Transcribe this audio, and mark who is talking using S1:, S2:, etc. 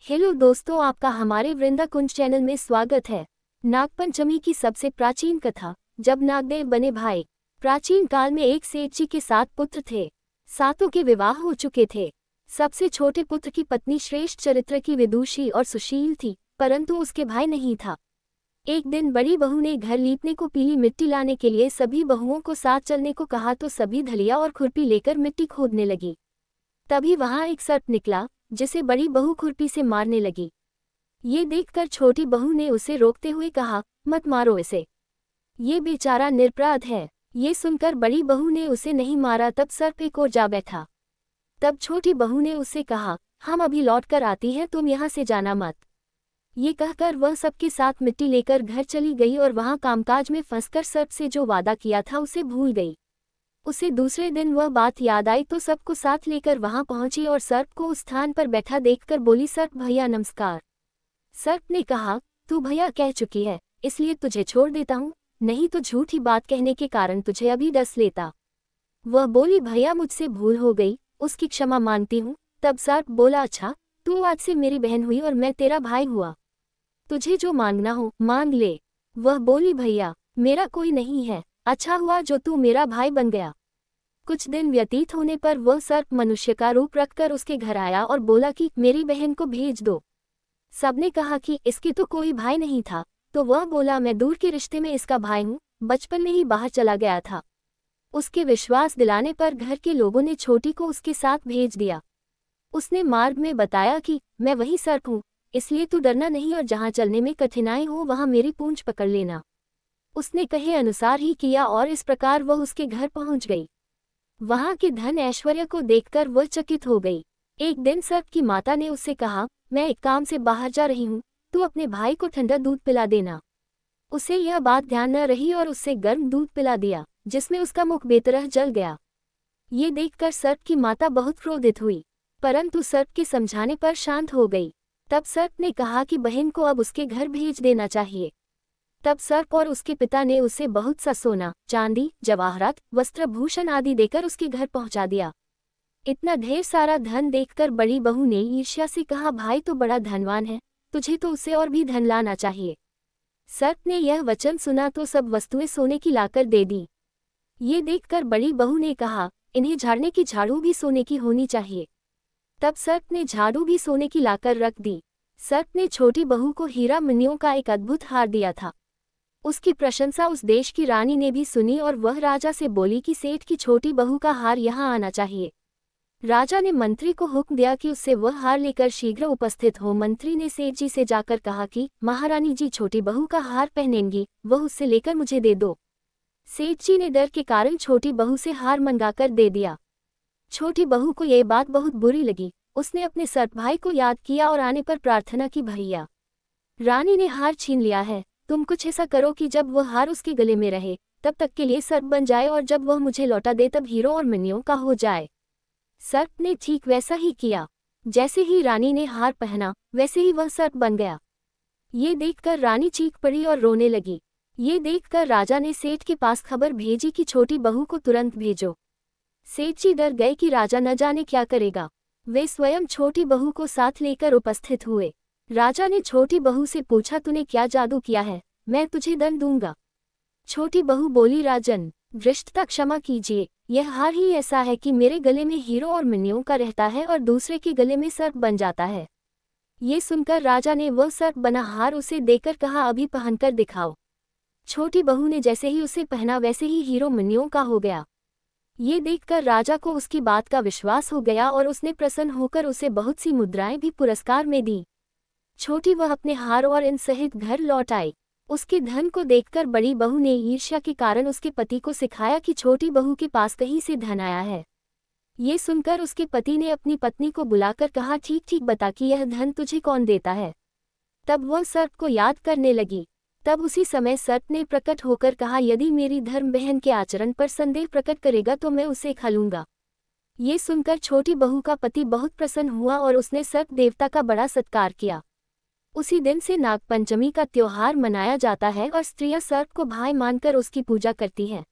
S1: Hello दोस्तों, आपका हमारे वृंदा कुंज चैनल में स्वागत है। नागपंचमी की सबसे प्राचीन कथा। जब नागदेव बने भाई। प्राचीन काल में एक सेठ जी के 7 पुत्र थे। सातों के विवाह हो चुके थे। सबसे छोटे पुत्र की पत्नी श्रेष्ठ चरित्र की विदुषी और सुशील थी, परंतु उसके भाई नहीं था। एक दिन बड़ी बहू ने घर लीपने को पीली मिट्टी लाने के लिए सभी बहुओं को साथ चलने को कहा तो सभी धलिया और खुरपी लेकर मिट्टी खोदने लगी। तभी वहां एक सर्प निकला, जिसे बड़ी बहू खुरपी से मारने लगी। ये देखकर छोटी बहू ने उसे रोकते हुए कहा, मत मारो इसे, ये बेचारा निरपराध है। ये सुनकर बड़ी बहू ने उसे नहीं मारा। तब सर्प एक ओर जा बैठा। तब छोटी बहू ने उससे कहा, हम अभी लौट कर आती हैं, तुम यहाँ से जाना मत। ये कहकर वह सबके साथ मिट्टी लेकर घर चली गई और वहाँ कामकाज में फंसकर सर्प से जो वादा किया था उसे भूल गई। उसे दूसरे दिन वह बात याद आई तो सबको साथ लेकर वहां पहुंची और सर्प को उस स्थान पर बैठा देखकर बोली, सर्प भैया नमस्कार। सर्प ने कहा, तू भैया कह चुकी है, इसलिए तुझे छोड़ देता हूँ, नहीं तो झूठी बात कहने के कारण तुझे अभी डस लेता। वह बोली, भैया मुझसे भूल हो गई, उसकी क्षमा मांगती हूँ। तब सर्प बोला, अच्छा, तू आज से मेरी बहन हुई और मैं तेरा भाई हुआ, तुझे जो मांगना हो मांग ले। वह बोली, भैया मेरा कोई नहीं है, अच्छा हुआ जो तू मेरा भाई बन गया। कुछ दिन व्यतीत होने पर वह सर्प मनुष्य का रूप रखकर उसके घर आया और बोला कि मेरी बहन को भेज दो। सबने कहा कि इसके तो कोई भाई नहीं था, तो वह बोला, मैं दूर के रिश्ते में इसका भाई हूँ, बचपन में ही बाहर चला गया था। उसके विश्वास दिलाने पर घर के लोगों ने छोटी को उसके साथ भेज दिया। उसने मार्ग में बताया कि मैं वही सर्प हूँ, इसलिए तू डरना नहीं और जहाँ चलने में कठिनाई हो वहाँ मेरी पूंछ पकड़ लेना। उसने कहे अनुसार ही किया और इस प्रकार वह उसके घर पहुँच गई। वहां के धन ऐश्वर्य को देखकर वह चकित हो गई। एक दिन सर्प की माता ने उससे कहा, मैं एक काम से बाहर जा रही हूँ, तू अपने भाई को ठंडा दूध पिला देना। उसे यह बात ध्यान न रही और उससे गर्म दूध पिला दिया, जिसमें उसका मुख बेतरह जल गया। ये देखकर सर्प की माता बहुत क्रोधित हुई, परंतु सर्प के समझाने पर शांत हो गई। तब सर्प ने कहा कि बहन को अब उसके घर भेज देना चाहिए। तब सर्प और उसके पिता ने उसे बहुत सा सोना, चांदी, जवाहरात, वस्त्रभूषण आदि देकर उसके घर पहुंचा दिया। इतना ढेर सारा धन देखकर बड़ी बहू ने ईर्ष्या से कहा, भाई तो बड़ा धनवान है, तुझे तो उससे और भी धन लाना चाहिए। सर्प ने यह वचन सुना तो सब वस्तुएं सोने की लाकर दे दी। ये देखकर बड़ी बहू ने कहा, इन्हें झाड़ने की झाड़ू भी सोने की होनी चाहिए। तब सर्प ने झाड़ू भी सोने की लाकर रख दी। सर्प ने छोटी बहू को हीरा मणियों का एक अद्भुत हार दिया था। उसकी प्रशंसा उस देश की रानी ने भी सुनी और वह राजा से बोली कि सेठ की छोटी बहू का हार यहाँ आना चाहिए। राजा ने मंत्री को हुक्म दिया कि उससे वह हार लेकर शीघ्र उपस्थित हो। मंत्री ने सेठ जी से जाकर कहा कि महारानी जी छोटी बहू का हार पहनेंगी, वह उससे लेकर मुझे दे दो। सेठ जी ने डर के कारण छोटी बहू से हार मंगाकर दे दिया। छोटी बहू को यह बात बहुत बुरी लगी। उसने अपने सर्प भाई को याद किया और आने पर प्रार्थना की, भैया रानी ने हार छीन लिया है, तुम कुछ ऐसा करो कि जब वह हार उसके गले में रहे तब तक के लिए सर्प बन जाए और जब वह मुझे लौटा दे तब हीरो और मणियों का हो जाए। सर्प ने ठीक वैसा ही किया। जैसे ही रानी ने हार पहना वैसे ही वह सर्प बन गया। ये देखकर रानी चीख पड़ी और रोने लगी। ये देखकर राजा ने सेठ के पास खबर भेजी कि छोटी बहू को तुरंत भेजो। सेठ जी डर गए कि राजा न जाने क्या करेगा। वे स्वयं छोटी बहू को साथ लेकर उपस्थित हुए। राजा ने छोटी बहू से पूछा, तूने क्या जादू किया है, मैं तुझे दंड दूंगा। छोटी बहू बोली, राजन धृष्टता क्षमा कीजिए, यह हार ही ऐसा है कि मेरे गले में हीरो और मणियों का रहता है और दूसरे के गले में सर्प बन जाता है। ये सुनकर राजा ने वह सर्प बना हार उसे देकर कहा, अभी पहनकर दिखाओ। छोटी बहू ने जैसे ही उसे पहना वैसे ही हीरो मणियों का हो गया। ये देखकर राजा को उसकी बात का विश्वास हो गया और उसने प्रसन्न होकर उसे बहुत सी मुद्राएं भी पुरस्कार में दी। छोटी वह अपने हार और इन सहित घर लौट आई। उसके धन को देखकर बड़ी बहू ने ईर्ष्या के कारण उसके पति को सिखाया कि छोटी बहू के पास कहीं से धन आया है। ये सुनकर उसके पति ने अपनी पत्नी को बुलाकर कहा, ठीक ठीक बता कि यह धन तुझे कौन देता है। तब वह सर्प को याद करने लगी। तब उसी समय सर्प ने प्रकट होकर कहा, यदि मेरी धर्म बहन के आचरण पर संदेह प्रकट करेगा तो मैं उसे खा लूंगा। ये सुनकर छोटी बहू का पति बहुत प्रसन्न हुआ और उसने सर्प देवता का बड़ा सत्कार किया। उसी दिन से नागपंचमी का त्योहार मनाया जाता है और स्त्रियां सर्प को भाई मानकर उसकी पूजा करती हैं।